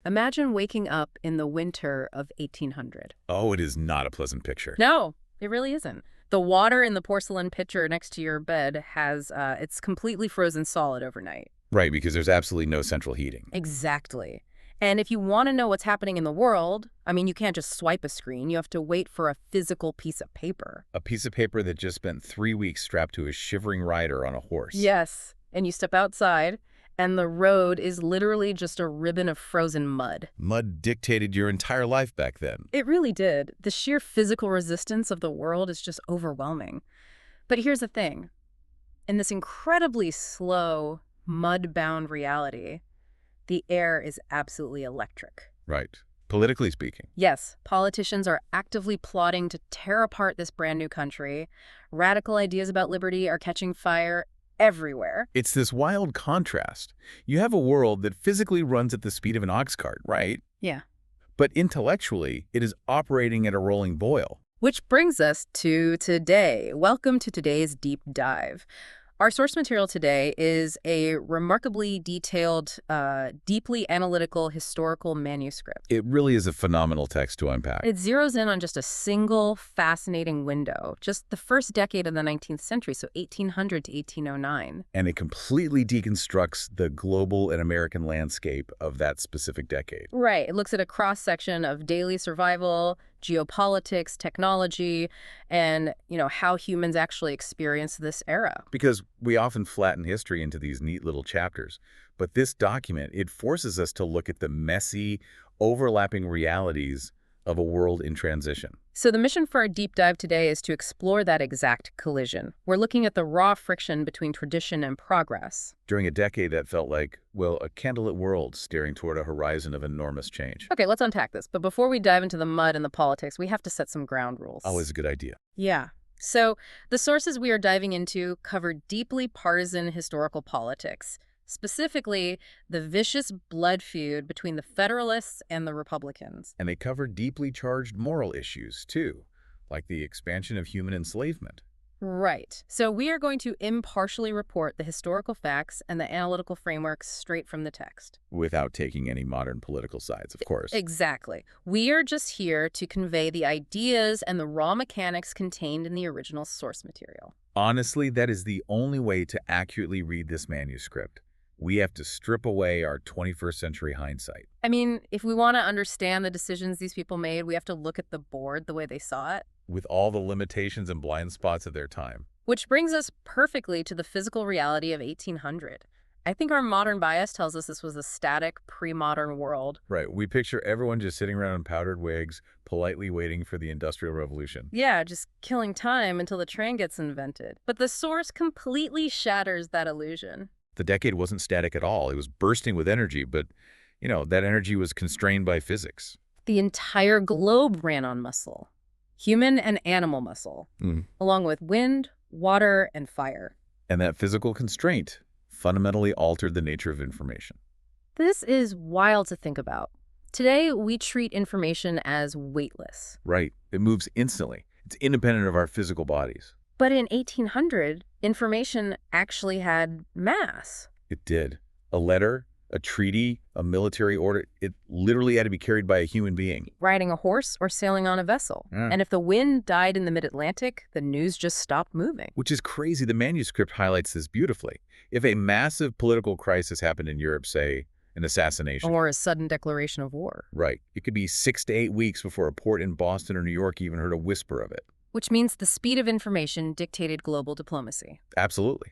Imagine waking up in the winter of 1800. Oh, it is not a pleasant picture. No, it really isn't. The water in the porcelain pitcher next to your bed it's completely frozen solid overnight. Right, because there's absolutely no central heating. Exactly. And if you want to know what's happening in the world, I mean, you can't just swipe a screen. You have to wait for a physical piece of paper. A piece of paper that just spent 3 weeks strapped to a shivering rider on a horse. Yes. And you step outside, and the road is literally just a ribbon of frozen mud. Mud dictated your entire life back then. It really did. The sheer physical resistance of the world is just overwhelming. But here's the thing. In this incredibly slow, mud-bound reality, the air is absolutely electric. Right. Politically speaking. Yes, politicians are actively plotting to tear apart this brand new country. Radical ideas about liberty are catching fire everywhere. It's this wild contrast. You have a world that physically runs at the speed of an ox cart, right? Yeah. But intellectually, it is operating at a rolling boil. Which brings us to today. Welcome to today's deep dive. Our source material today is a remarkably detailed, deeply analytical historical manuscript. It really is a phenomenal text to unpack. It zeroes in on just a single fascinating window, just the first decade of the 19th century, so 1800 to 1809. And it completely deconstructs the global and American landscape of that specific decade. Right. It looks at a cross-section of daily survival, geopolitics, technology, and, how humans actually experience this era. Because we often flatten history into these neat little chapters. But this document, it forces us to look at the messy, overlapping realities of a world in transition. So the mission for our deep dive today is to explore that exact collision. We're looking at the raw friction between tradition and progress. During a decade that felt like, well, a candlelit world staring toward a horizon of enormous change. Okay, let's unpack this. But before we dive into the mud and the politics, we have to set some ground rules. Always a good idea. Yeah. So the sources we are diving into cover deeply partisan historical politics, specifically the vicious blood feud between the Federalists and the Republicans. And they cover deeply charged moral issues, too, like the expansion of human enslavement. Right. So we are going to impartially report the historical facts and the analytical frameworks straight from the text. Without taking any modern political sides, of course. Exactly. We are just here to convey the ideas and the raw mechanics contained in the original source material. Honestly, that is the only way to accurately read this manuscript. We have to strip away our 21st century hindsight. I mean, if we want to understand the decisions these people made, we have to look at the board the way they saw it. With all the limitations and blind spots of their time. Which brings us perfectly to the physical reality of 1800. I think our modern bias tells us this was a static, pre-modern world. Right. We picture everyone just sitting around in powdered wigs, politely waiting for the Industrial Revolution. Yeah, just killing time until the train gets invented. But the source completely shatters that illusion. The decade wasn't static at all. It was bursting with energy, but, that energy was constrained by physics. The entire globe ran on muscle. Human and animal muscle, along with wind, water, and fire. And that physical constraint fundamentally altered the nature of information. This is wild to think about. Today, we treat information as weightless. Right. It moves instantly. It's independent of our physical bodies. But in 1800, information actually had mass. It did. A letter, a treaty, a military order, it literally had to be carried by a human being. Riding a horse or sailing on a vessel. Yeah. And if the wind died in the mid-Atlantic, the news just stopped moving. Which is crazy. The manuscript highlights this beautifully. If a massive political crisis happened in Europe, say, an assassination. Or a sudden declaration of war. Right. It could be 6 to 8 weeks before a port in Boston or New York even heard a whisper of it. Which means the speed of information dictated global diplomacy. Absolutely.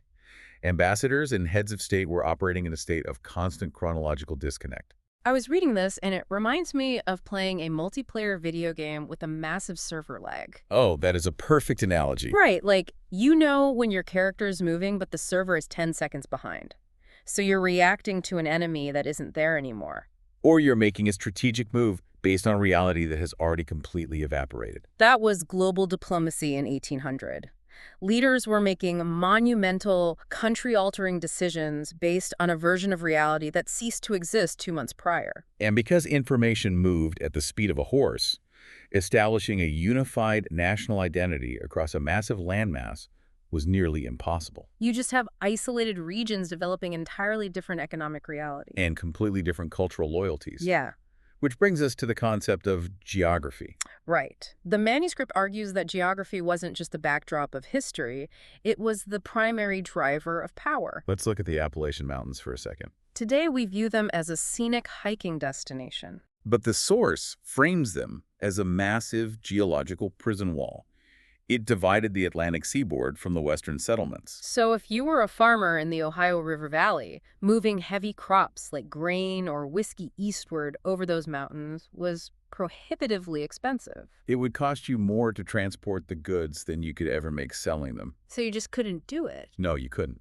Ambassadors and heads of state were operating in a state of constant chronological disconnect. I was reading this, and it reminds me of playing a multiplayer video game with a massive server lag. Oh, that is a perfect analogy. Right, like, when your character is moving, but the server is 10 seconds behind. So you're reacting to an enemy that isn't there anymore. Or you're making a strategic move based on reality that has already completely evaporated. That was global diplomacy in 1800. Leaders were making monumental, country-altering decisions based on a version of reality that ceased to exist 2 months prior. And because information moved at the speed of a horse, establishing a unified national identity across a massive landmass was nearly impossible. You just have isolated regions developing entirely different economic realities. And completely different cultural loyalties. Yeah. Which brings us to the concept of geography. Right. The manuscript argues that geography wasn't just the backdrop of history, it was the primary driver of power. Let's look at the Appalachian Mountains for a second. Today, we view them as a scenic hiking destination. But the source frames them as a massive geological prison wall. It divided the Atlantic seaboard from the western settlements. So if you were a farmer in the Ohio River Valley, moving heavy crops like grain or whiskey eastward over those mountains was prohibitively expensive. It would cost you more to transport the goods than you could ever make selling them. So you just couldn't do it. No, you couldn't.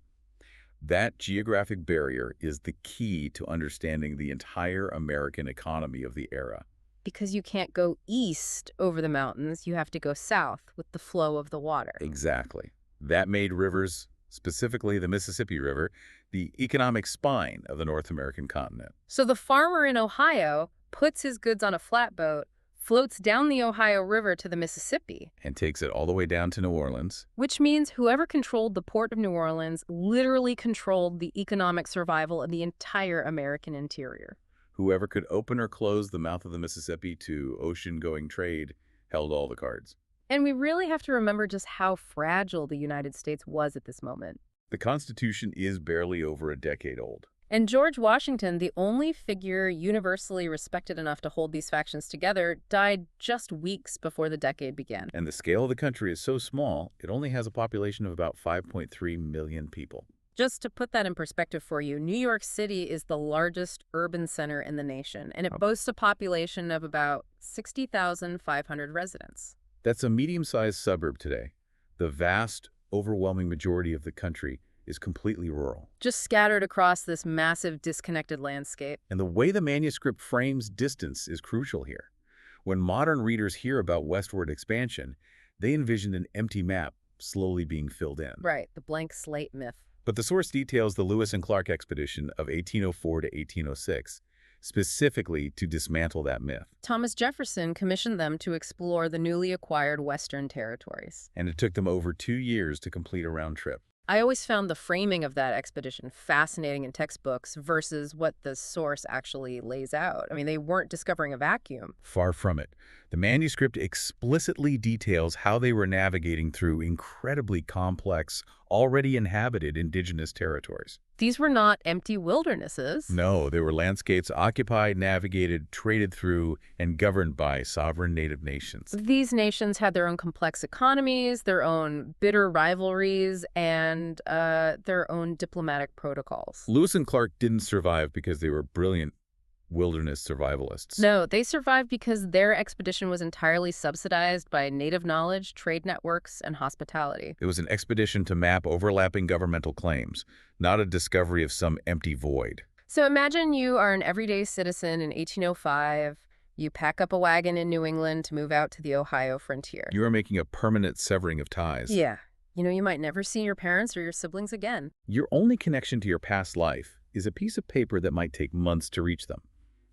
That geographic barrier is the key to understanding the entire American economy of the era. Because you can't go east over the mountains, you have to go south with the flow of the water. Exactly. That made rivers, specifically the Mississippi River, the economic spine of the North American continent. So the farmer in Ohio puts his goods on a flatboat, floats down the Ohio River to the Mississippi. And takes it all the way down to New Orleans. Which means whoever controlled the port of New Orleans literally controlled the economic survival of the entire American interior. Whoever could open or close the mouth of the Mississippi to ocean-going trade held all the cards. And we really have to remember just how fragile the United States was at this moment. The Constitution is barely over a decade old. And George Washington, the only figure universally respected enough to hold these factions together, died just weeks before the decade began. And the scale of the country is so small, it only has a population of about 5.3 million people. Just to put that in perspective for you, New York City is the largest urban center in the nation, and it boasts a population of about 60,500 residents. That's a medium-sized suburb today. The vast, overwhelming majority of the country is completely rural. Just scattered across this massive, disconnected landscape. And the way the manuscript frames distance is crucial here. When modern readers hear about westward expansion, they envision an empty map slowly being filled in. Right, the blank slate myth. But the source details the Lewis and Clark expedition of 1804 to 1806, specifically to dismantle that myth. Thomas Jefferson commissioned them to explore the newly acquired Western territories. And it took them over 2 years to complete a round trip. I always found the framing of that expedition fascinating in textbooks versus what the source actually lays out. I mean, they weren't discovering a vacuum. Far from it. The manuscript explicitly details how they were navigating through incredibly complex, already inhabited indigenous territories. These were not empty wildernesses. No, they were landscapes occupied, navigated, traded through, and governed by sovereign native nations. These nations had their own complex economies, their own bitter rivalries, and their own diplomatic protocols. Lewis and Clark didn't survive because they were brilliant wilderness survivalists. No, they survived because their expedition was entirely subsidized by native knowledge, trade networks, and hospitality. It was an expedition to map overlapping governmental claims, not a discovery of some empty void. So imagine you are an everyday citizen in 1805. You pack up a wagon in New England to move out to the Ohio frontier. You are making a permanent severing of ties. Yeah. You know, you might never see your parents or your siblings again. Your only connection to your past life is a piece of paper that might take months to reach them,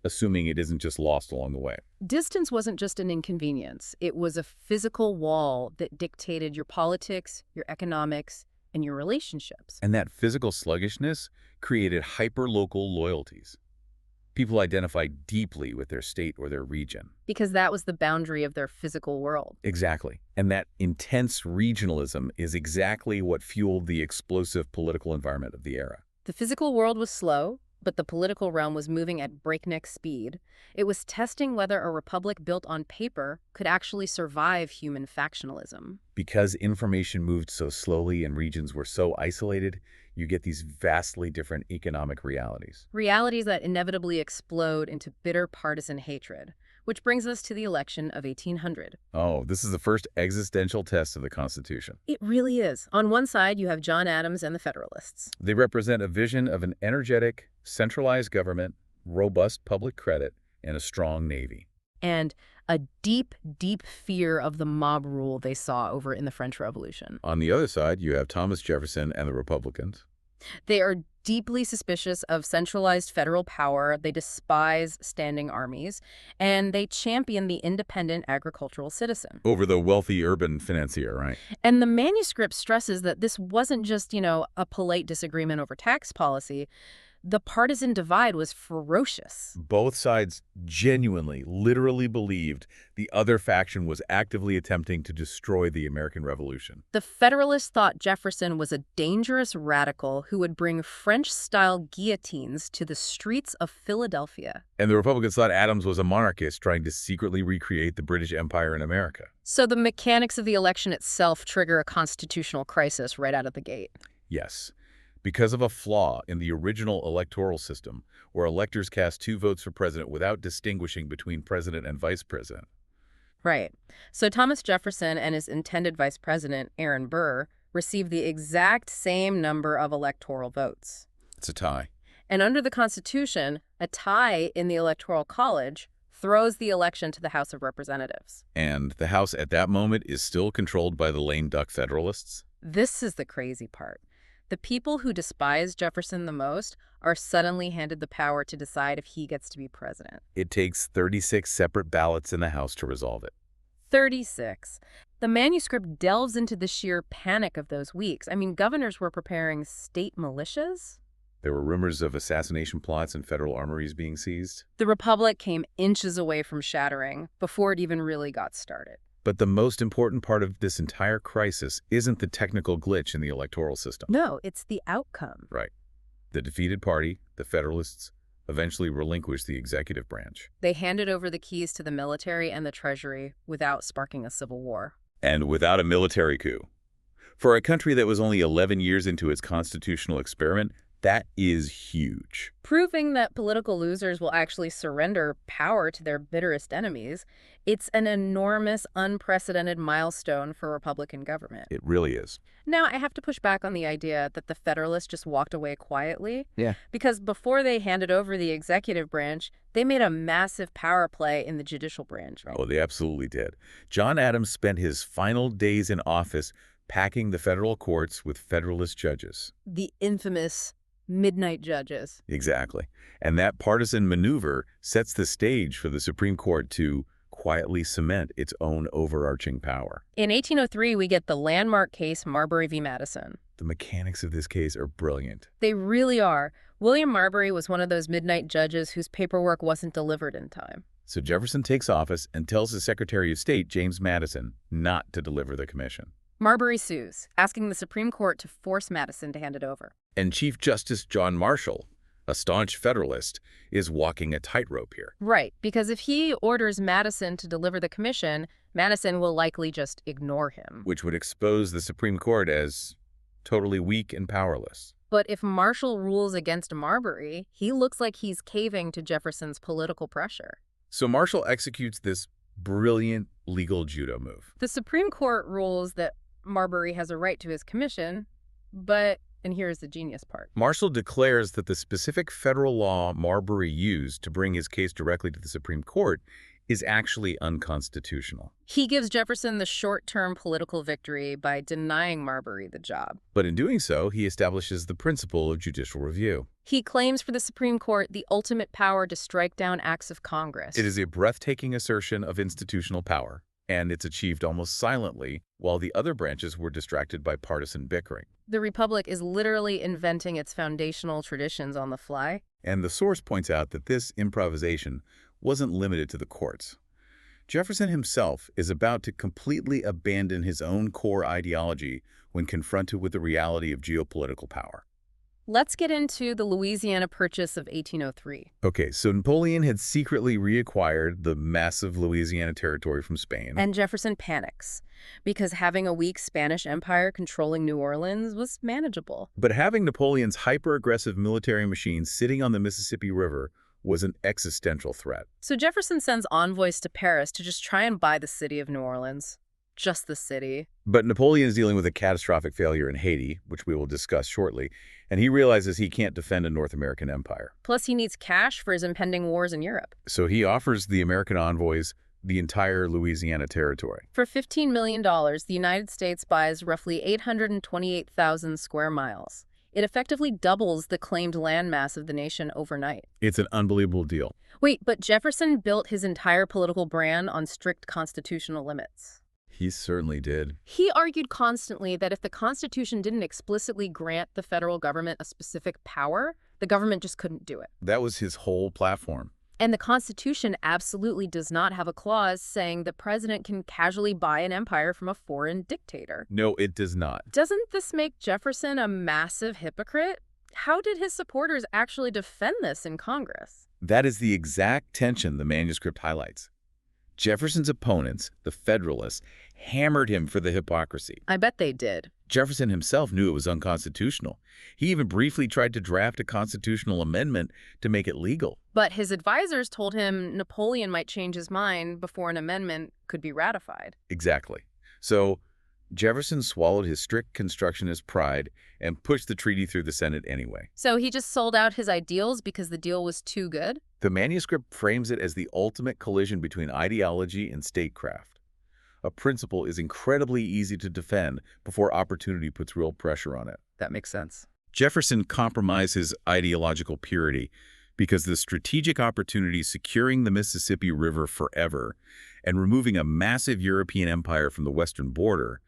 assuming it isn't just lost along the way. Distance wasn't just an inconvenience. It was a physical wall that dictated your politics, your economics, and your relationships. And that physical sluggishness created hyper-local loyalties. People identified deeply with their state or their region. Because that was the boundary of their physical world. Exactly. And that intense regionalism is exactly what fueled the explosive political environment of the era. The physical world was slow, but the political realm was moving at breakneck speed. It was testing whether a republic built on paper could actually survive human factionalism. Because information moved so slowly and regions were so isolated, you get these vastly different economic realities. Realities that inevitably explode into bitter partisan hatred. Which brings us to the election of 1800. Oh, this is the first existential test of the Constitution. It really is. On one side, you have John Adams and the Federalists. They represent a vision of an energetic, centralized government, robust public credit, and a strong navy. And a deep, deep fear of the mob rule they saw over in the French Revolution. On the other side, you have Thomas Jefferson and the Republicans. They are deeply suspicious of centralized federal power, they despise standing armies, and they champion the independent agricultural citizen. Over the wealthy urban financier, right? And the manuscript stresses that this wasn't just, a polite disagreement over tax policy. The partisan divide was ferocious. Both sides genuinely, literally believed the other faction was actively attempting to destroy the American Revolution. The Federalists thought Jefferson was a dangerous radical who would bring French-style guillotines to the streets of Philadelphia. And the Republicans thought Adams was a monarchist trying to secretly recreate the British Empire in America. So the mechanics of the election itself trigger a constitutional crisis right out of the gate. Yes. Because of a flaw in the original electoral system, where electors cast 2 votes for president without distinguishing between president and vice president. Right. So Thomas Jefferson and his intended vice president, Aaron Burr, received the exact same number of electoral votes. It's a tie. And under the Constitution, a tie in the Electoral College throws the election to the House of Representatives. And the House at that moment is still controlled by the lame duck Federalists? This is the crazy part. The people who despise Jefferson the most are suddenly handed the power to decide if he gets to be president. It takes 36 separate ballots in the House to resolve it. 36. The manuscript delves into the sheer panic of those weeks. I mean, governors were preparing state militias. There were rumors of assassination plots and federal armories being seized. The Republic came inches away from shattering before it even really got started. But the most important part of this entire crisis isn't the technical glitch in the electoral system. No, it's the outcome. Right. The defeated party, the Federalists, eventually relinquished the executive branch. They handed over the keys to the military and the treasury without sparking a civil war. And without a military coup. For a country that was only 11 years into its constitutional experiment, that is huge. Proving that political losers will actually surrender power to their bitterest enemies, it's an enormous, unprecedented milestone for Republican government. It really is. Now, I have to push back on the idea that the Federalists just walked away quietly. Yeah. Because before they handed over the executive branch, they made a massive power play in the judicial branch. Right? Oh, they absolutely did. John Adams spent his final days in office packing the federal courts with Federalist judges. The infamous midnight judges. Exactly. And that partisan maneuver sets the stage for the Supreme Court to quietly cement its own overarching power. In 1803, we get the landmark case Marbury v. Madison. The mechanics of this case are brilliant. They really are. William Marbury was one of those midnight judges whose paperwork wasn't delivered in time. So Jefferson takes office and tells his Secretary of State, James Madison, not to deliver the commission. Marbury sues, asking the Supreme Court to force Madison to hand it over. And Chief Justice John Marshall, a staunch Federalist, is walking a tightrope here. Right, because if he orders Madison to deliver the commission, Madison will likely just ignore him. Which would expose the Supreme Court as totally weak and powerless. But if Marshall rules against Marbury, he looks like he's caving to Jefferson's political pressure. So Marshall executes this brilliant legal judo move. The Supreme Court rules that Marbury has a right to his commission, but, and here's the genius part, Marshall declares that the specific federal law Marbury used to bring his case directly to the Supreme Court is actually unconstitutional. He gives Jefferson the short-term political victory by denying Marbury the job. But in doing so, he establishes the principle of judicial review. He claims for the Supreme Court the ultimate power to strike down acts of Congress. It is a breathtaking assertion of institutional power, and it's achieved almost silently while the other branches were distracted by partisan bickering. The Republic is literally inventing its foundational traditions on the fly. And the source points out that this improvisation wasn't limited to the courts. Jefferson himself is about to completely abandon his own core ideology when confronted with the reality of geopolitical power. Let's get into the Louisiana Purchase of 1803. Okay, so Napoleon had secretly reacquired the massive Louisiana territory from Spain. And Jefferson panics, because having a weak Spanish empire controlling New Orleans was manageable. But having Napoleon's hyper-aggressive military machine sitting on the Mississippi River was an existential threat. So Jefferson sends envoys to Paris to just try and buy the city of New Orleans. Just the city. But Napoleon is dealing with a catastrophic failure in Haiti, which we will discuss shortly, and he realizes he can't defend a North American empire. Plus, he needs cash for his impending wars in Europe. So he offers the American envoys the entire Louisiana territory. For $15 million, the United States buys roughly 828,000 square miles. It effectively doubles the claimed landmass of the nation overnight. It's an unbelievable deal. Wait, but Jefferson built his entire political brand on strict constitutional limits. He certainly did. He argued constantly that if the Constitution didn't explicitly grant the federal government a specific power, the government just couldn't do it. That was his whole platform. And the Constitution absolutely does not have a clause saying the president can casually buy an empire from a foreign dictator. No, it does not. Doesn't this make Jefferson a massive hypocrite? How did his supporters actually defend this in Congress? That is the exact tension the manuscript highlights. Jefferson's opponents, the Federalists, hammered him for the hypocrisy. I bet they did. Jefferson himself knew it was unconstitutional. He even briefly tried to draft a constitutional amendment to make it legal. But his advisors told him Napoleon might change his mind before an amendment could be ratified. Exactly. So Jefferson swallowed his strict constructionist pride and pushed the treaty through the Senate anyway. So he just sold out his ideals because the deal was too good? The manuscript frames it as the ultimate collision between ideology and statecraft. A principle is incredibly easy to defend before opportunity puts real pressure on it. That makes sense. Jefferson compromised his ideological purity because the strategic opportunity securing the Mississippi River forever and removing a massive European empire from the western border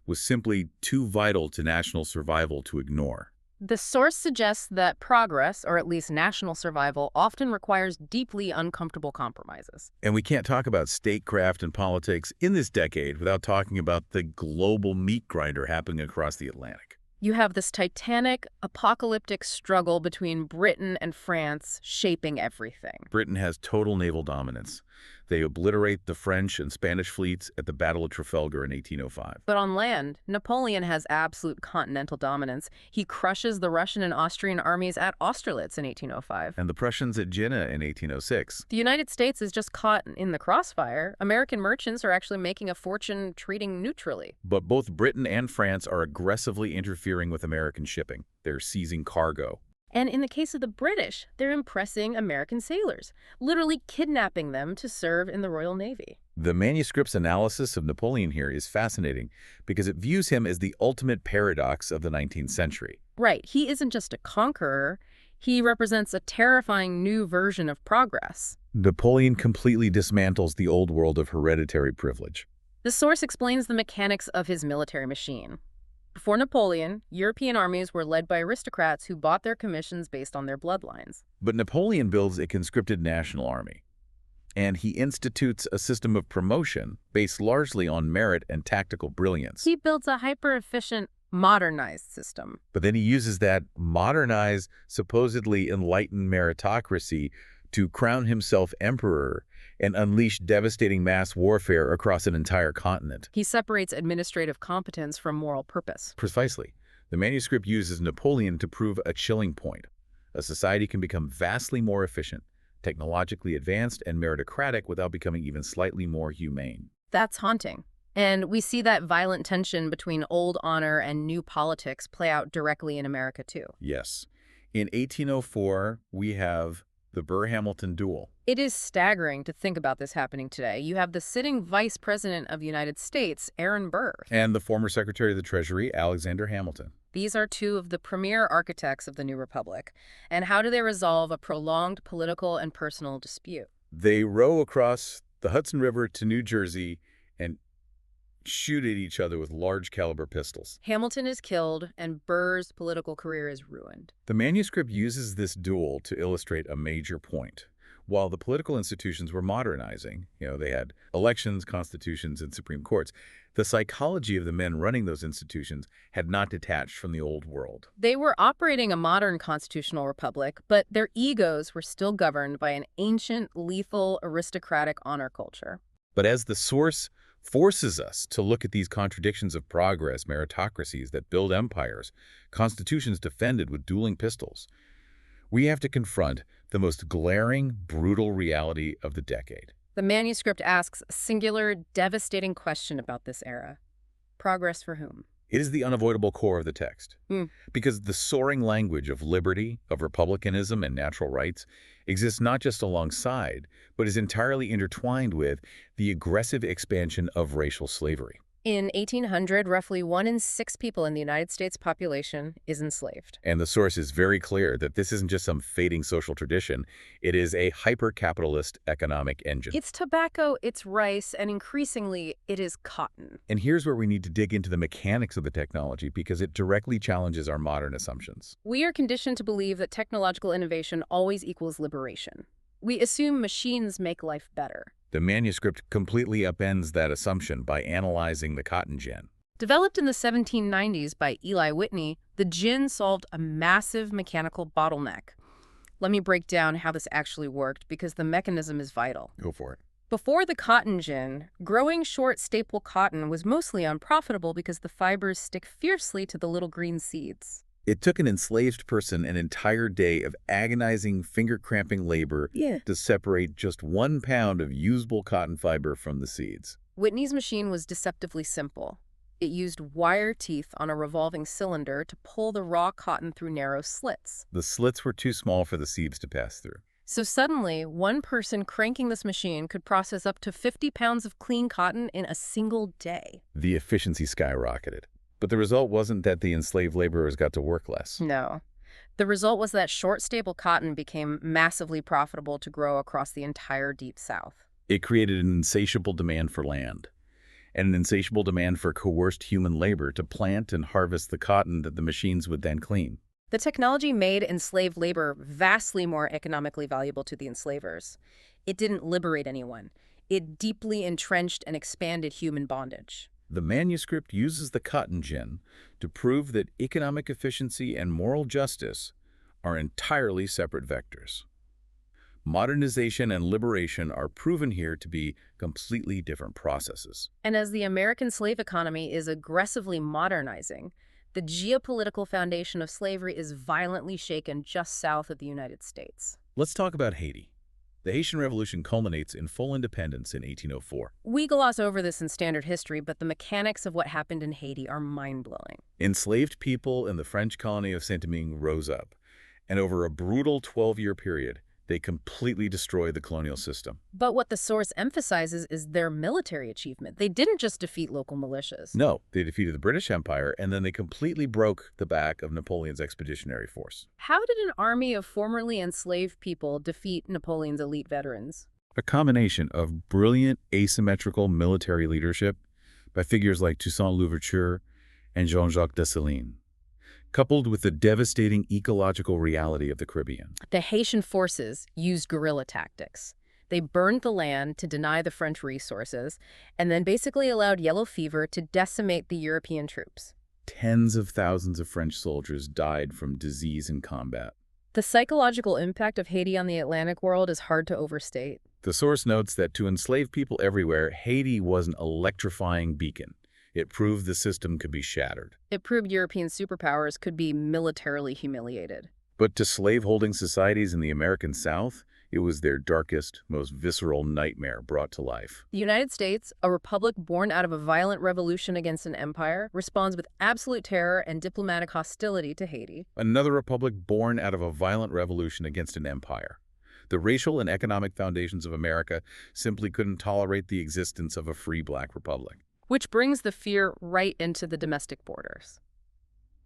was simply too vital to national survival to ignore. The source suggests that progress, or at least national survival, often requires deeply uncomfortable compromises. And we can't talk about statecraft and politics in this decade without talking about the global meat grinder happening across the Atlantic. You have this titanic, apocalyptic struggle between Britain and France shaping everything. Britain has total naval dominance. They obliterate the French and Spanish fleets at the Battle of Trafalgar in 1805. But on land, Napoleon has absolute continental dominance. He crushes the Russian and Austrian armies at Austerlitz in 1805. And the Prussians at Jena in 1806. The United States is just caught in the crossfire. American merchants are actually making a fortune trading neutrally. But both Britain and France are aggressively interfering with American shipping. They're seizing cargo. And in the case of the British, they're impressing American sailors, literally kidnapping them to serve in the Royal Navy. The manuscript's analysis of Napoleon here is fascinating because it views him as the ultimate paradox of the 19th century. Right, he isn't just a conqueror, he represents a terrifying new version of progress. Napoleon completely dismantles the old world of hereditary privilege. The source explains the mechanics of his military machine. Before Napoleon, European armies were led by aristocrats who bought their commissions based on their bloodlines. But Napoleon builds a conscripted national army, and he institutes a system of promotion based largely on merit and tactical brilliance. He builds a hyper-efficient, modernized system. But then he uses that modernized, supposedly enlightened meritocracy to crown himself emperor and unleash devastating mass warfare across an entire continent. He separates administrative competence from moral purpose. Precisely. The manuscript uses Napoleon to prove a chilling point. A society can become vastly more efficient, technologically advanced, and meritocratic without becoming even slightly more humane. That's haunting. And we see that violent tension between old honor and new politics play out directly in America, too. Yes. In 1804, we have the Burr-Hamilton duel. It is staggering to think about this happening today. You have the sitting Vice President of the United States, Aaron Burr. And the former Secretary of the Treasury, Alexander Hamilton. These are two of the premier architects of the new republic. And how do they resolve a prolonged political and personal dispute? They row across the Hudson River to New Jersey and shoot at each other with large caliber pistols. Hamilton is killed, and Burr's political career is ruined. The manuscript uses this duel to illustrate a major point. While the political institutions were modernizing, they had elections, constitutions, and Supreme Courts, the psychology of the men running those institutions had not detached from the old world. They were operating a modern constitutional republic, but their egos were still governed by an ancient, lethal, aristocratic honor culture. But as the source forces us to look at these contradictions of progress, meritocracies that build empires, constitutions defended with dueling pistols, we have to confront the most glaring, brutal reality of the decade. The manuscript asks a singular, devastating question about this era. Progress for whom? It is the unavoidable core of the text. Because the soaring language of liberty, of republicanism, and natural rights exists not just alongside, but is entirely intertwined with the aggressive expansion of racial slavery. In 1800, roughly 1 in 6 people in the United States population is enslaved. And the source is very clear that this isn't just some fading social tradition. It is a hyper-capitalist economic engine. It's tobacco, it's rice, and increasingly, it is cotton. And here's where we need to dig into the mechanics of the technology because it directly challenges our modern assumptions. We are conditioned to believe that technological innovation always equals liberation. We assume machines make life better. The manuscript completely upends that assumption by analyzing the cotton gin. Developed in the 1790s by Eli Whitney, the gin solved a massive mechanical bottleneck. Let me break down how this actually worked because the mechanism is vital. Go for it. Before the cotton gin, growing short staple cotton was mostly unprofitable because the fibers stick fiercely to the little green seeds. It took an enslaved person an entire day of agonizing, finger-cramping labor to separate just 1 pound of usable cotton fiber from the seeds. Whitney's machine was deceptively simple. It used wire teeth on a revolving cylinder to pull the raw cotton through narrow slits. The slits were too small for the seeds to pass through. So suddenly, one person cranking this machine could process up to 50 pounds of clean cotton in a single day. The efficiency skyrocketed. But the result wasn't that the enslaved laborers got to work less. No. The result was that short staple cotton became massively profitable to grow across the entire Deep South. It created an insatiable demand for land, and an insatiable demand for coerced human labor to plant and harvest the cotton that the machines would then clean. The technology made enslaved labor vastly more economically valuable to the enslavers. It didn't liberate anyone. It deeply entrenched and expanded human bondage. The manuscript uses the cotton gin to prove that economic efficiency and moral justice are entirely separate vectors. Modernization and liberation are proven here to be completely different processes. And as the American slave economy is aggressively modernizing, the geopolitical foundation of slavery is violently shaken just south of the United States. Let's talk about Haiti. The Haitian Revolution culminates in full independence in 1804. We gloss over this in standard history, but the mechanics of what happened in Haiti are mind-blowing. Enslaved people in the French colony of Saint-Domingue rose up, and over a brutal 12-year period, they completely destroyed the colonial system. But what the source emphasizes is their military achievement. They didn't just defeat local militias. No, they defeated the British Empire, and then they completely broke the back of Napoleon's expeditionary force. How did an army of formerly enslaved people defeat Napoleon's elite veterans? A combination of brilliant asymmetrical military leadership by figures like Toussaint Louverture and Jean-Jacques Dessalines, coupled with the devastating ecological reality of the Caribbean. The Haitian forces used guerrilla tactics. They burned the land to deny the French resources, and then basically allowed yellow fever to decimate the European troops. Tens of thousands of French soldiers died from disease in combat. The psychological impact of Haiti on the Atlantic world is hard to overstate. The source notes that to enslaved people everywhere, Haiti was an electrifying beacon. It proved the system could be shattered. It proved European superpowers could be militarily humiliated. But to slave-holding societies in the American South, it was their darkest, most visceral nightmare brought to life. The United States, a republic born out of a violent revolution against an empire, responds with absolute terror and diplomatic hostility to Haiti. Another republic born out of a violent revolution against an empire. The racial and economic foundations of America simply couldn't tolerate the existence of a free black republic. Which brings the fear right into the domestic borders.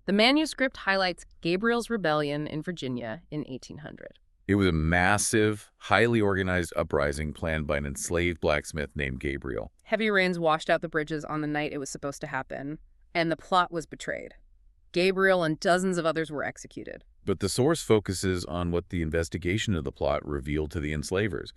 The manuscript highlights Gabriel's rebellion in Virginia in 1800. It was a massive, highly organized uprising planned by an enslaved blacksmith named Gabriel. Heavy rains washed out the bridges on the night it was supposed to happen, and the plot was betrayed. Gabriel and dozens of others were executed. But the source focuses on what the investigation of the plot revealed to the enslavers.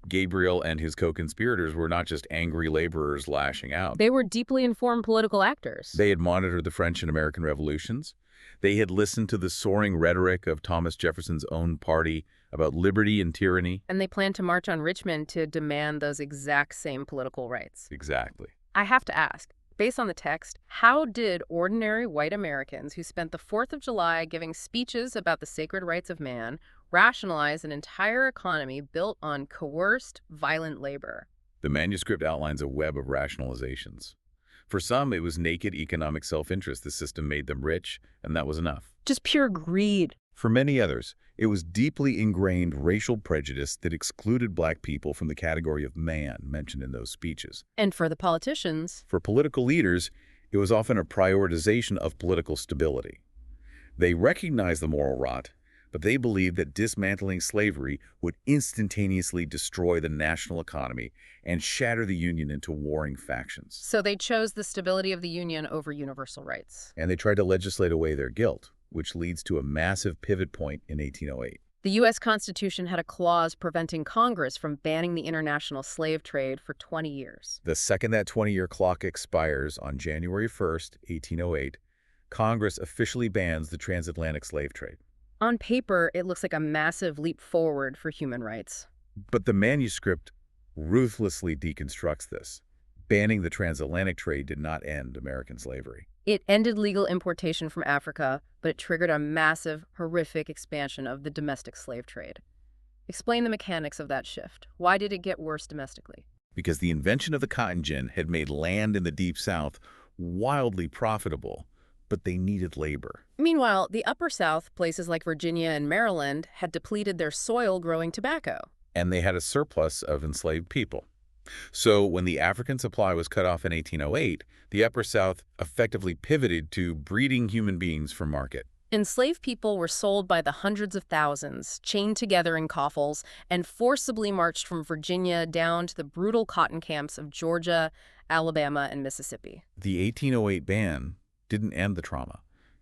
Gabriel and his co-conspirators were not just angry laborers lashing out. They were deeply informed political actors. They had monitored the French and American revolutions. They had listened to the soaring rhetoric of Thomas Jefferson's own party about liberty and tyranny. And they planned to march on Richmond to demand those exact same political rights. Exactly. I have to ask, based on the text, how did ordinary white Americans who spent the 4th of July giving speeches about the sacred rights of man rationalize an entire economy built on coerced, violent labor? The manuscript outlines a web of rationalizations. For some, it was naked economic self-interest. The system made them rich, and that was enough. Just pure greed. For many others, it was deeply ingrained racial prejudice that excluded black people from the category of man mentioned in those speeches. And for the politicians, For political leaders, it was often a prioritization of political stability. They recognized the moral rot, but they believed that dismantling slavery would instantaneously destroy the national economy and shatter the Union into warring factions. so they chose the stability of the Union over universal rights. And they tried to legislate away their guilt, which leads to a massive pivot point in 1808. The U.S. Constitution had a clause preventing Congress from banning the international slave trade for 20 years. The second that 20-year clock expires on January 1st, 1808, Congress officially bans the transatlantic slave trade. On paper, it looks like a massive leap forward for human rights. But the manuscript ruthlessly deconstructs this. Banning the transatlantic trade did not end American slavery. It ended legal importation from Africa, but it triggered a massive, horrific expansion of the domestic slave trade. Explain the mechanics of that shift. Why did it get worse domestically? Because the invention of the cotton gin had made land in the Deep South wildly profitable, but they needed labor. Meanwhile, the Upper South, places like Virginia and Maryland, had depleted their soil growing tobacco. And they had a surplus of enslaved people. So when the African supply was cut off in 1808, the Upper South effectively pivoted to breeding human beings for market. Enslaved people were sold by the hundreds of thousands, chained together in coffles, and forcibly marched from Virginia down to the brutal cotton camps of Georgia, Alabama, and Mississippi. The 1808 ban didn't end the trauma.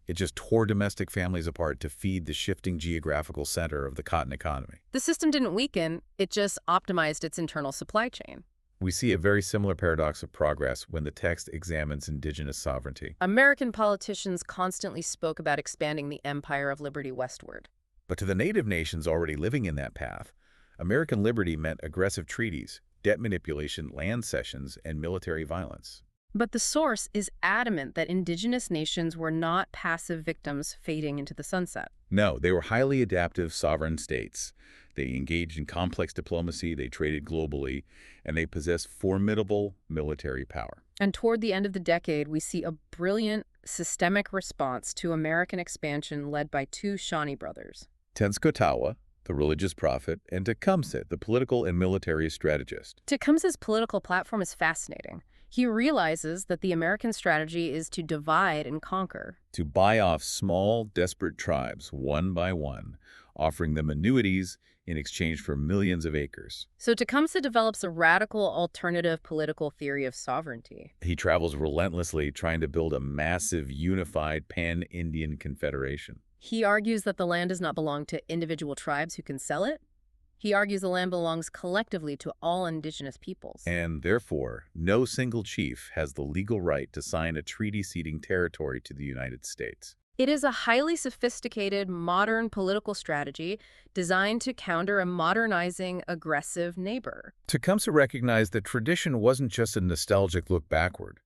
It just tore domestic families apart to feed the shifting geographical center of the cotton economy. The system didn't weaken, it just optimized its internal supply chain. We see a very similar paradox of progress when the text examines indigenous sovereignty. American politicians constantly spoke about expanding the empire of liberty westward. But to the native nations already living in that path, American liberty meant aggressive treaties, debt manipulation, land cessions, and military violence. But the source is adamant that indigenous nations were not passive victims fading into the sunset. No, they were highly adaptive sovereign states. They engaged in complex diplomacy, they traded globally, and they possessed formidable military power. And toward the end of the decade, we see a brilliant, systemic response to American expansion led by two Shawnee brothers. Tenskwatawa, the religious prophet, and Tecumseh, the political and military strategist. Tecumseh's political platform is fascinating. He realizes that the American strategy is to divide and conquer. To buy off small, desperate tribes one by one, offering them annuities in exchange for millions of acres. So Tecumseh develops a radical alternative political theory of sovereignty. He travels relentlessly trying to build a massive, unified pan-Indian confederation. He argues that the land does not belong to individual tribes who can sell it. He argues the land belongs collectively to all indigenous peoples. And therefore, no single chief has the legal right to sign a treaty ceding territory to the United States. It is a highly sophisticated, modern political strategy designed to counter a modernizing, aggressive neighbor. Tecumseh recognized that tradition wasn't just a nostalgic look backward.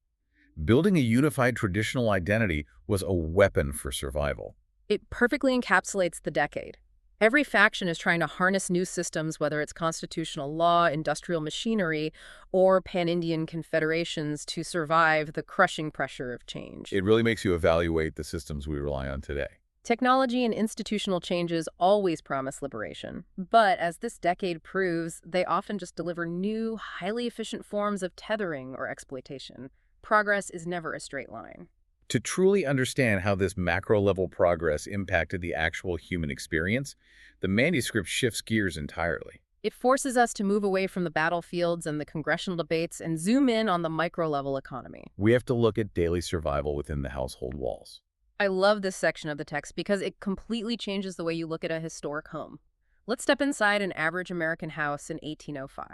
Building a unified traditional identity was a weapon for survival. It perfectly encapsulates the decade. Every faction is trying to harness new systems, whether it's constitutional law, industrial machinery, or pan-Indian confederations to survive the crushing pressure of change. It really makes you evaluate the systems we rely on today. Technology and institutional changes always promise liberation, but as this decade proves, they often just deliver new, highly efficient forms of tethering or exploitation. Progress is never a straight line. To truly understand how this macro-level progress impacted the actual human experience, the manuscript shifts gears entirely. It forces us to move away from the battlefields and the congressional debates and zoom in on the micro-level economy. We have to look at daily survival within the household walls. I love this section of the text because it completely changes the way you look at a historic home. Let's step inside an average American house in 1805.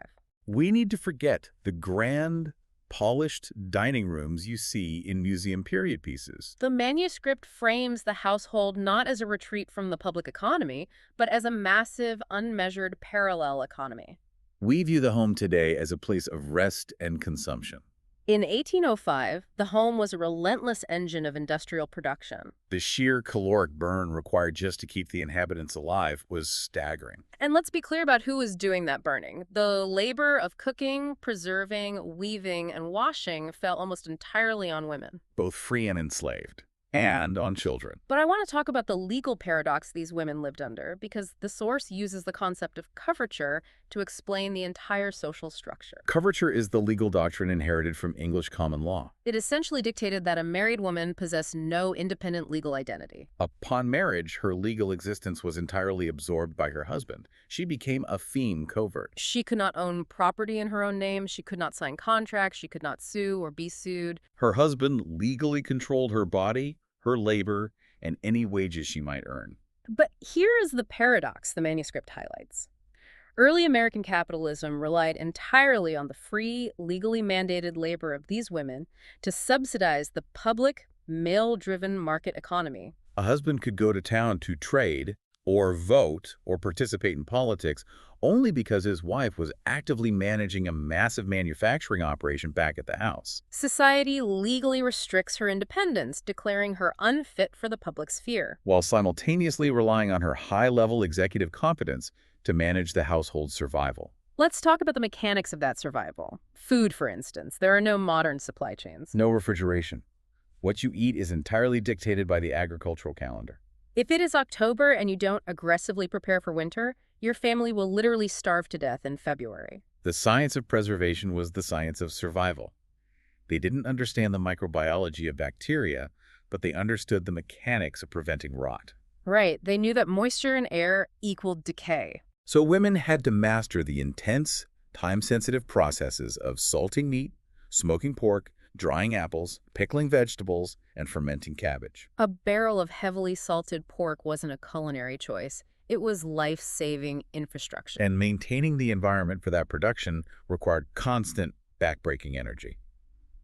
We need to forget the grand, polished dining rooms you see in museum period pieces. The manuscript frames the household not as a retreat from the public economy, but as a massive, unmeasured parallel economy. We view the home today as a place of rest and consumption. In 1805, the home was a relentless engine of industrial production. The sheer caloric burn required just to keep the inhabitants alive was staggering. And let's be clear about who was doing that burning. The labor of cooking, preserving, weaving, and washing fell almost entirely on women. Both free and enslaved. and on children. But I want to talk about the legal paradox these women lived under, because the source uses the concept of coverture to explain the entire social structure. Coverture is the legal doctrine inherited from English common law. It essentially dictated that a married woman possessed no independent legal identity. Upon marriage, her legal existence was entirely absorbed by her husband. She became a feme covert. She could not own property in her own name, she could not sign contracts, she could not sue or be sued. Her husband legally controlled her body, her labor, and any wages she might earn. But here is the paradox the manuscript highlights. Early American capitalism relied entirely on the free, legally mandated labor of these women to subsidize the public, male-driven market economy. A husband could go to town to trade, or vote, or participate in politics only because his wife was actively managing a massive manufacturing operation back at the house. Society legally restricts her independence, declaring her unfit for the public sphere, While simultaneously relying on her high-level executive competence to manage the household's survival. Let's talk about the mechanics of that survival. Food, for instance. There are no modern supply chains. No refrigeration. What you eat is entirely dictated by the agricultural calendar. If it is October and you don't aggressively prepare for winter, your family will literally starve to death in February. The science of preservation was the science of survival. They didn't understand the microbiology of bacteria, but they understood the mechanics of preventing rot. Right, they knew that moisture and air equaled decay. So women had to master the intense, time-sensitive processes of salting meat, smoking pork, drying apples, pickling vegetables, and fermenting cabbage. A barrel of heavily salted pork wasn't a culinary choice. It was life-saving infrastructure. And maintaining the environment for that production required constant, backbreaking energy.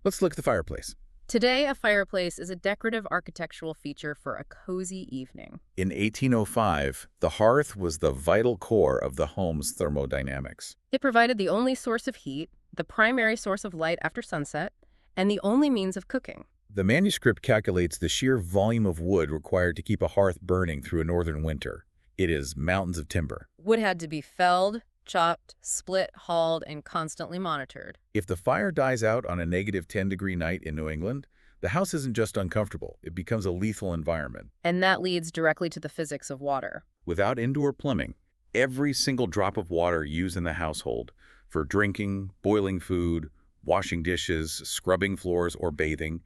Let's look at the fireplace. Today, a fireplace is a decorative architectural feature for a cozy evening. In 1805, the hearth was the vital core of the home's thermodynamics. It provided the only source of heat, the primary source of light after sunset, and the only means of cooking. The manuscript calculates the sheer volume of wood required to keep a hearth burning through a northern winter. It is mountains of timber. Wood had to be felled, chopped, split, hauled, and constantly monitored. If the fire dies out on a -10-degree night in New England, the house isn't just uncomfortable, it becomes a lethal environment. And that leads directly to the physics of water. Without indoor plumbing, every single drop of water used in the household, for drinking, boiling food, washing dishes, scrubbing floors, or bathing,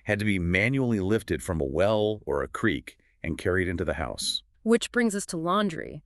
had to be manually lifted from a well or a creek and carried into the house. Which brings us to laundry.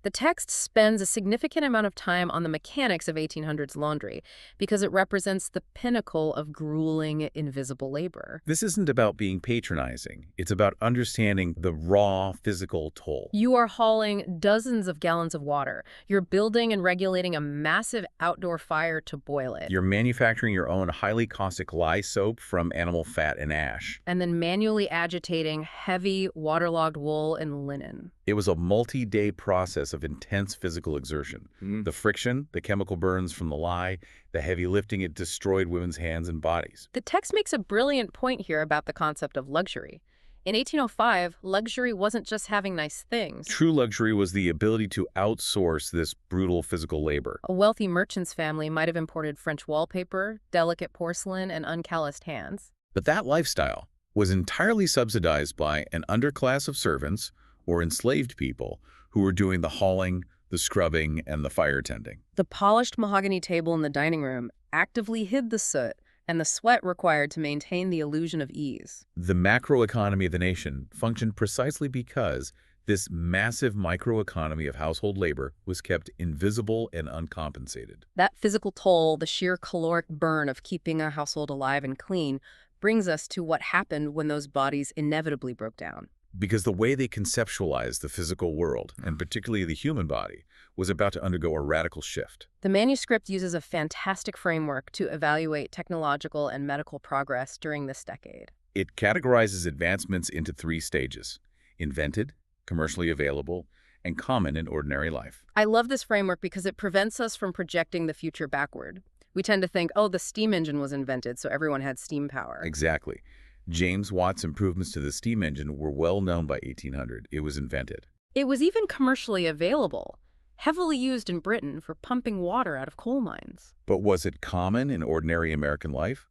The text spends a significant amount of time on the mechanics of 1800s laundry because it represents the pinnacle of grueling, invisible labor. This isn't about being patronizing. It's about understanding the raw physical toll. You are hauling dozens of gallons of water. You're building and regulating a massive outdoor fire to boil it. You're manufacturing your own highly caustic lye soap from animal fat and ash. And then manually agitating heavy, waterlogged wool and linen. It was a multi-day process of intense physical exertion. The friction, the chemical burns from the lye, the heavy lifting, it destroyed women's hands and bodies. The text makes a brilliant point here about the concept of luxury. In 1805, luxury wasn't just having nice things. True luxury was the ability to outsource this brutal physical labor. A wealthy merchant's family might have imported French wallpaper, delicate porcelain, and uncalloused hands. But that lifestyle was entirely subsidized by an underclass of servants or enslaved people who were doing the hauling, the scrubbing, and the fire tending. The polished mahogany table in the dining room actively hid the soot and the sweat required to maintain the illusion of ease. The macroeconomy of the nation functioned precisely because this massive microeconomy of household labor was kept invisible and uncompensated. That physical toll, the sheer caloric burn of keeping a household alive and clean, brings us to what happened when those bodies inevitably broke down. Because the way they conceptualized the physical world, and particularly the human body, was about to undergo a radical shift. The manuscript uses a fantastic framework to evaluate technological and medical progress during this decade. It categorizes advancements into 3 stages: invented, commercially available, and common in ordinary life. I love this framework because it prevents us from projecting the future backward. We tend to think, oh, the steam engine was invented, so everyone had steam power. Exactly. James Watt's improvements to the steam engine were well known by 1800. It was invented. It was even commercially available, heavily used in Britain for pumping water out of coal mines. But was it common in ordinary American life?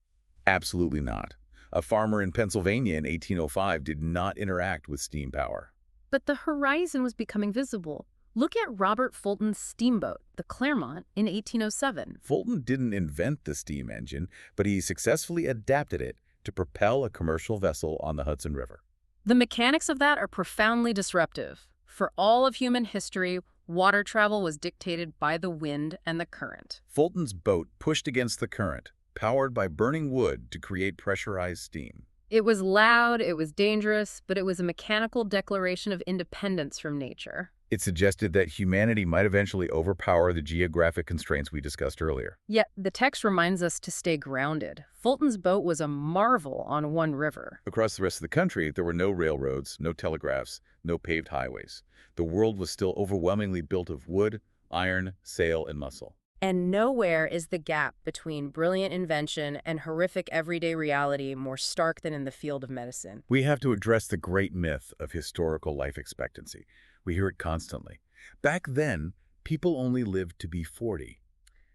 Absolutely not. A farmer in Pennsylvania in 1805 did not interact with steam power. But the horizon was becoming visible. Look at Robert Fulton's steamboat, the Clermont, in 1807. Fulton didn't invent the steam engine, but he successfully adapted it to propel a commercial vessel on the Hudson River. The mechanics of that are profoundly disruptive. For all of human history, water travel was dictated by the wind and the current. Fulton's boat pushed against the current, powered by burning wood to create pressurized steam. It was loud, it was dangerous, but it was a mechanical declaration of independence from nature. It suggested that humanity might eventually overpower the geographic constraints we discussed earlier. Yet, the text reminds us to stay grounded. Fulton's boat was a marvel on one river. Across the rest of the country, there were no railroads, no telegraphs, no paved highways. The world was still overwhelmingly built of wood, iron, sail, and muscle. And nowhere is the gap between brilliant invention and horrific everyday reality more stark than in the field of medicine. We have to address the great myth of historical life expectancy. We hear it constantly. Back then, people only lived to be 40.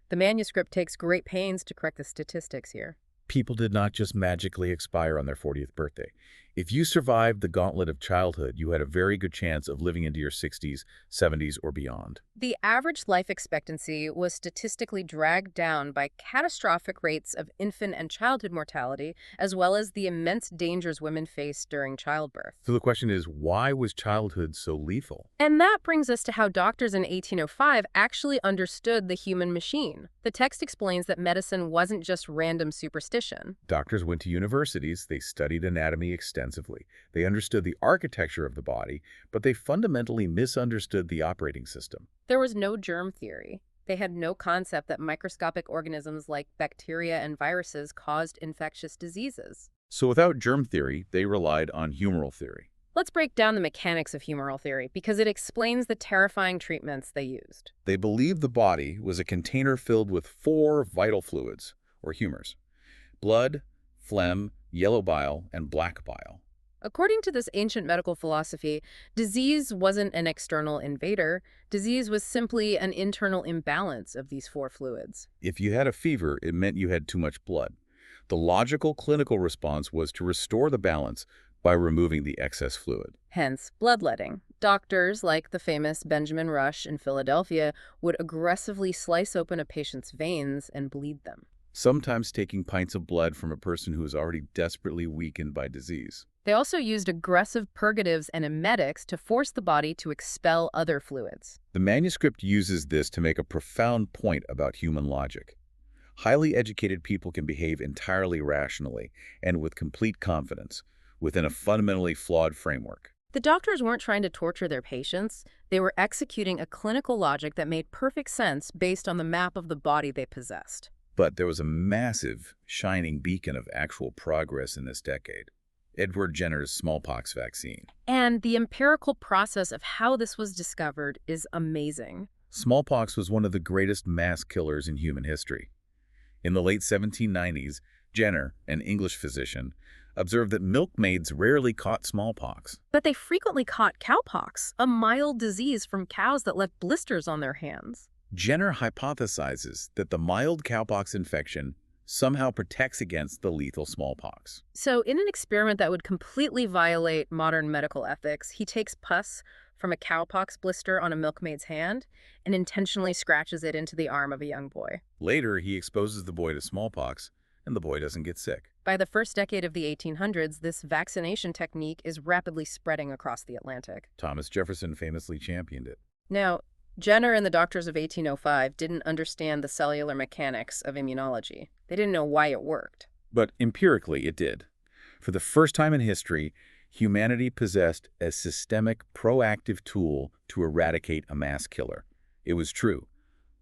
The manuscript takes great pains to correct the statistics here. People did not just magically expire on their 40th birthday. If you survived the gauntlet of childhood, you had a very good chance of living into your 60s, 70s, or beyond. The average life expectancy was statistically dragged down by catastrophic rates of infant and childhood mortality, as well as the immense dangers women faced during childbirth. So the question is, why was childhood so lethal? And that brings us to how doctors in 1805 actually understood the human machine. The text explains that medicine wasn't just random superstition. Doctors went to universities, they studied anatomy extensively. They understood the architecture of the body, but they fundamentally misunderstood the operating system. There was no germ theory. They had no concept that microscopic organisms like bacteria and viruses caused infectious diseases. So without germ theory, they relied on humoral theory. Let's break down the mechanics of humoral theory because it explains the terrifying treatments they used. They believed the body was a container filled with 4 vital fluids, or humors: blood, phlegm, yellow bile, and black bile. According to this ancient medical philosophy, disease wasn't an external invader. Disease was simply an internal imbalance of these 4 fluids. If you had a fever, it meant you had too much blood. The logical clinical response was to restore the balance by removing the excess fluid. Hence, bloodletting. Doctors, like the famous Benjamin Rush in Philadelphia, would aggressively slice open a patient's veins and bleed them, sometimes taking pints of blood from a person who is already desperately weakened by disease. They also used aggressive purgatives and emetics to force the body to expel other fluids. The manuscript uses this to make a profound point about human logic. Highly educated people can behave entirely rationally and with complete confidence within a fundamentally flawed framework. The doctors weren't trying to torture their patients. They were executing a clinical logic that made perfect sense based on the map of the body they possessed. But there was a massive, shining beacon of actual progress in this decade: Edward Jenner's smallpox vaccine. And the empirical process of how this was discovered is amazing. Smallpox was one of the greatest mass killers in human history. In the late 1790s, Jenner, an English physician, observed that milkmaids rarely caught smallpox. But they frequently caught cowpox, a mild disease from cows that left blisters on their hands. Jenner hypothesizes that the mild cowpox infection somehow protects against the lethal smallpox. So in an experiment that would completely violate modern medical ethics, he takes pus from a cowpox blister on a milkmaid's hand and intentionally scratches it into the arm of a young boy. Later, he exposes the boy to smallpox, and the boy doesn't get sick. By the first decade of the 1800s, this vaccination technique is rapidly spreading across the Atlantic. Thomas Jefferson famously championed it. Now, Jenner and the doctors of 1805 didn't understand the cellular mechanics of immunology. They didn't know why it worked. But empirically, it did. For the first time in history, humanity possessed a systemic, proactive tool to eradicate a mass killer. It was true.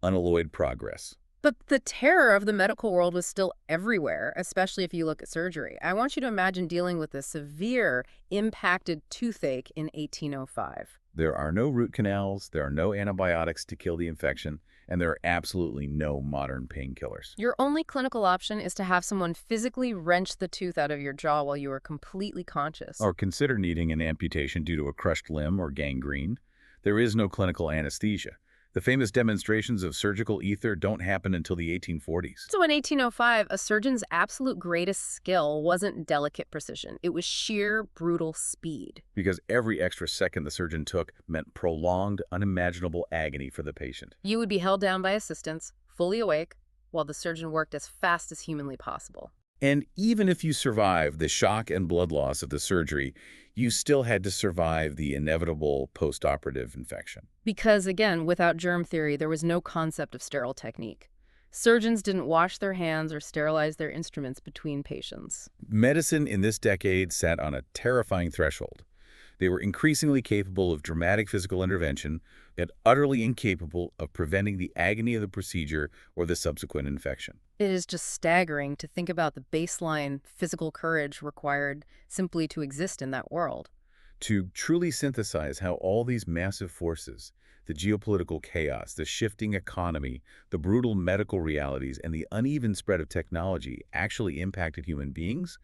Unalloyed progress. But the terror of the medical world was still everywhere, especially if you look at surgery. I want you to imagine dealing with a severe, impacted toothache in 1805. There are no root canals, there are no antibiotics to kill the infection, and there are absolutely no modern painkillers. Your only clinical option is to have someone physically wrench the tooth out of your jaw while you are completely conscious. Or consider needing an amputation due to a crushed limb or gangrene. There is no clinical anesthesia. The famous demonstrations of surgical ether don't happen until the 1840s. So in 1805, a surgeon's absolute greatest skill wasn't delicate precision. It was sheer, brutal speed. Because every extra second the surgeon took meant prolonged, unimaginable agony for the patient. You would be held down by assistants, fully awake, while the surgeon worked as fast as humanly possible. And even if you survived the shock and blood loss of the surgery, you still had to survive the inevitable postoperative infection. Because, again, without germ theory, there was no concept of sterile technique. Surgeons didn't wash their hands or sterilize their instruments between patients. Medicine in this decade sat on a terrifying threshold. They were increasingly capable of dramatic physical intervention, yet utterly incapable of preventing the agony of the procedure or the subsequent infection. It is just staggering to think about the baseline physical courage required simply to exist in that world. To truly synthesize how all these massive forces, the geopolitical chaos, the shifting economy, the brutal medical realities, and the uneven spread of technology actually impacted human beings,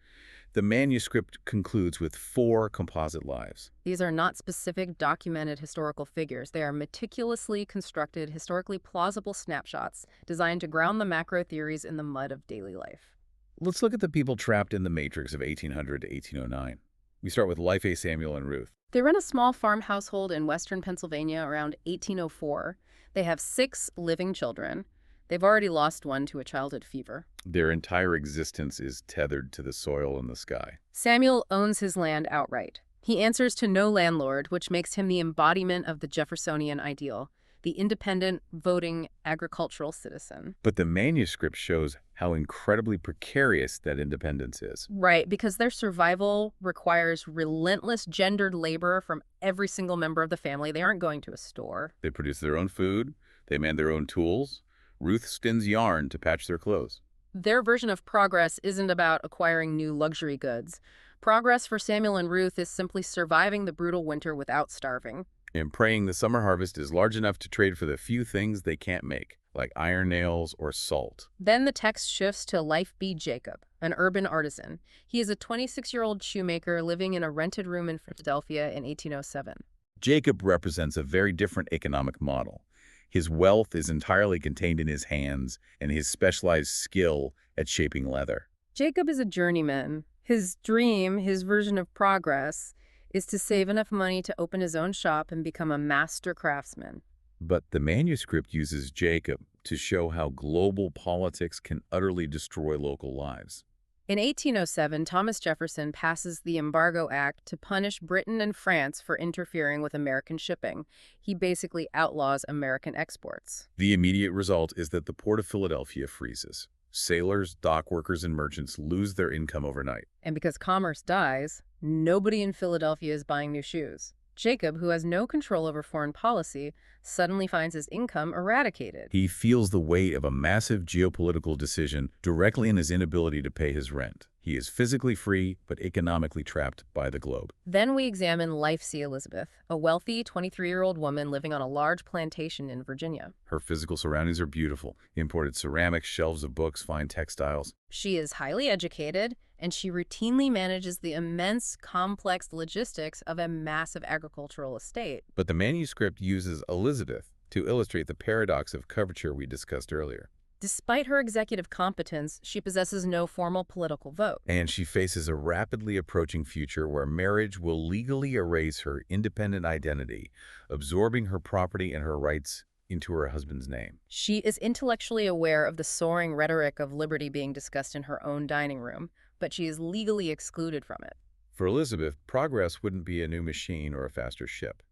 the manuscript concludes with 4 composite lives. These are not specific documented historical figures. They are meticulously constructed, historically plausible snapshots designed to ground the macro theories in the mud of daily life. Let's look at the people trapped in the matrix of 1800 to 1809. We start with Life A. Samuel and Ruth. They run a small farm household in western Pennsylvania around 1804. They have 6 living children. They've already lost one to a childhood fever. Their entire existence is tethered to the soil and the sky. Samuel owns his land outright. He answers to no landlord, which makes him the embodiment of the Jeffersonian ideal, the independent, voting, agricultural citizen. But the manuscript shows how incredibly precarious that independence is. Right, because their survival requires relentless gendered labor from every single member of the family. They aren't going to a store. They produce their own food. They man their own tools. Ruth spins yarn to patch their clothes. Their version of progress isn't about acquiring new luxury goods. Progress for Samuel and Ruth is simply surviving the brutal winter without starving. And praying the summer harvest is large enough to trade for the few things they can't make, like iron nails or salt. Then the text shifts to Life B. Jacob, an urban artisan. He is a 26-year-old shoemaker living in a rented room in Philadelphia in 1807. Jacob represents a very different economic model. His wealth is entirely contained in his hands and his specialized skill at shaping leather. Jacob is a journeyman. His dream, his version of progress, is to save enough money to open his own shop and become a master craftsman. But the manuscript uses Jacob to show how global politics can utterly destroy local lives. In 1807, Thomas Jefferson passes the Embargo Act to punish Britain and France for interfering with American shipping. He basically outlaws American exports. The immediate result is that the port of Philadelphia freezes. Sailors, dock workers, and merchants lose their income overnight. And because commerce dies, nobody in Philadelphia is buying new shoes. Jacob, who has no control over foreign policy, suddenly finds his income eradicated. He feels the weight of a massive geopolitical decision directly in his inability to pay his rent. He is physically free, but economically trapped by the globe. Then we examine Life C. Elizabeth, a wealthy 23-year-old woman living on a large plantation in Virginia. Her physical surroundings are beautiful. Imported ceramics, shelves of books, fine textiles. She is highly educated, and she routinely manages the immense, complex logistics of a massive agricultural estate. But the manuscript uses Elizabeth to illustrate the paradox of coverture we discussed earlier. Despite her executive competence, she possesses no formal political vote. And she faces a rapidly approaching future where marriage will legally erase her independent identity, absorbing her property and her rights into her husband's name. She is intellectually aware of the soaring rhetoric of liberty being discussed in her own dining room, but she is legally excluded from it. For Elizabeth, progress wouldn't be a new machine or a faster ship.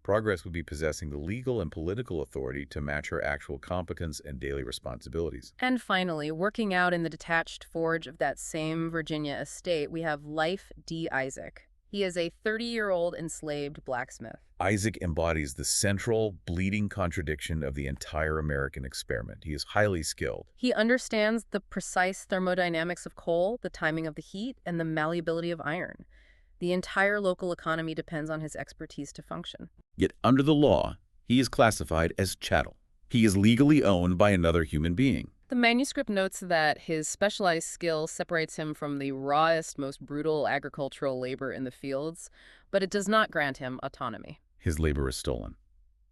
Progress would be possessing the legal and political authority to match her actual competence and daily responsibilities. And finally, working out in the detached forge of that same Virginia estate, we have Life D. Isaac. He is a 30-year-old enslaved blacksmith. Isaac embodies the central, bleeding contradiction of the entire American experiment. He is highly skilled. He understands the precise thermodynamics of coal, the timing of the heat, and the malleability of iron. The entire local economy depends on his expertise to function. Yet under the law, he is classified as chattel. He is legally owned by another human being. The manuscript notes that his specialized skill separates him from the rawest, most brutal agricultural labor in the fields, but it does not grant him autonomy. His labor is stolen.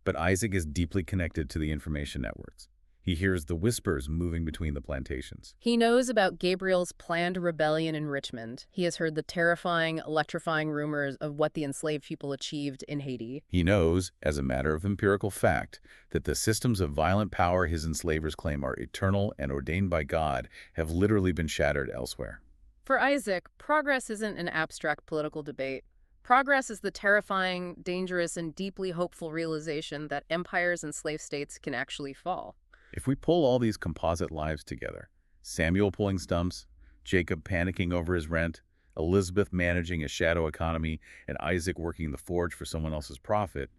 But Isaac is deeply connected to the information networks. He hears the whispers moving between the plantations. He knows about Gabriel's planned rebellion in Richmond. He has heard the terrifying, electrifying rumors of what the enslaved people achieved in Haiti. He knows, as a matter of empirical fact, that the systems of violent power his enslavers claim are eternal and ordained by God have literally been shattered elsewhere. For Isaac, progress isn't an abstract political debate. Progress is the terrifying, dangerous, and deeply hopeful realization that empires and slave states can actually fall. If we pull all these composite lives together, Samuel pulling stumps, Jacob panicking over his rent, Elizabeth managing a shadow economy, and Isaac working the forge for someone else's profit,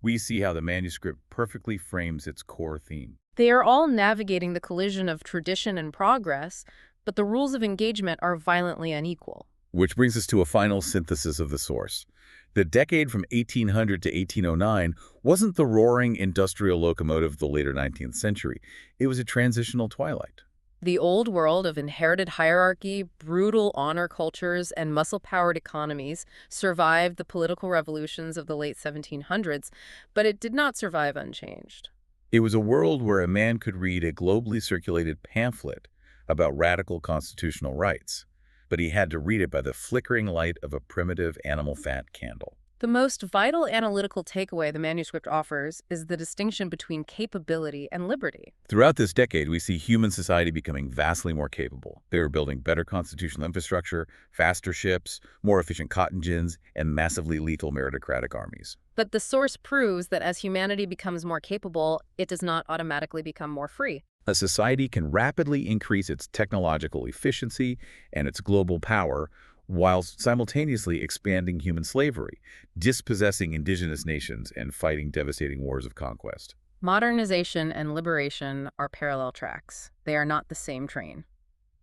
we see how the manuscript perfectly frames its core theme. They are all navigating the collision of tradition and progress, but the rules of engagement are violently unequal. Which brings us to a final synthesis of the source. The decade from 1800 to 1809 wasn't the roaring industrial locomotive of the later 19th century. It was a transitional twilight. The old world of inherited hierarchy, brutal honor cultures, and muscle-powered economies survived the political revolutions of the late 1700s, but it did not survive unchanged. It was a world where a man could read a globally circulated pamphlet about radical constitutional rights, but he had to read it by the flickering light of a primitive animal fat candle. The most vital analytical takeaway the manuscript offers is the distinction between capability and liberty. Throughout this decade, we see human society becoming vastly more capable. They were building better constitutional infrastructure, faster ships, more efficient cotton gins, and massively lethal meritocratic armies. But the source proves that as humanity becomes more capable, it does not automatically become more free. A society can rapidly increase its technological efficiency and its global power while simultaneously expanding human slavery, dispossessing indigenous nations, and fighting devastating wars of conquest. Modernization and liberation are parallel tracks. They are not the same train.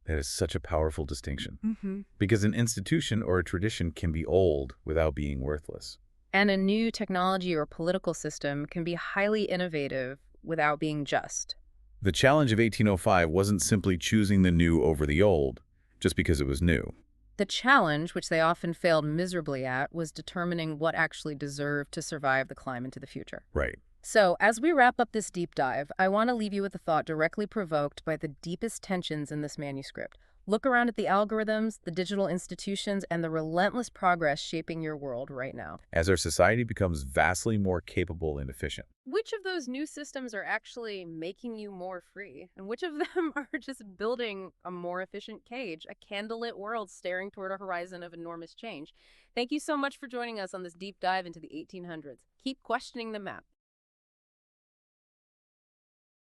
That is such a powerful distinction. Because an institution or a tradition can be old without being worthless. And a new technology or political system can be highly innovative without being just. The challenge of 1805 wasn't simply choosing the new over the old, just because it was new. The challenge, which they often failed miserably at, was determining what actually deserved to survive the climb into the future. Right. So, as we wrap up this deep dive, I want to leave you with a thought directly provoked by the deepest tensions in this manuscript. Look around at the algorithms, the digital institutions, and the relentless progress shaping your world right now. As our society becomes vastly more capable and efficient. Which of those new systems are actually making you more free? And which of them are just building a more efficient cage, a candlelit world staring toward a horizon of enormous change? Thank you so much for joining us on this deep dive into the 1800s. Keep questioning the map.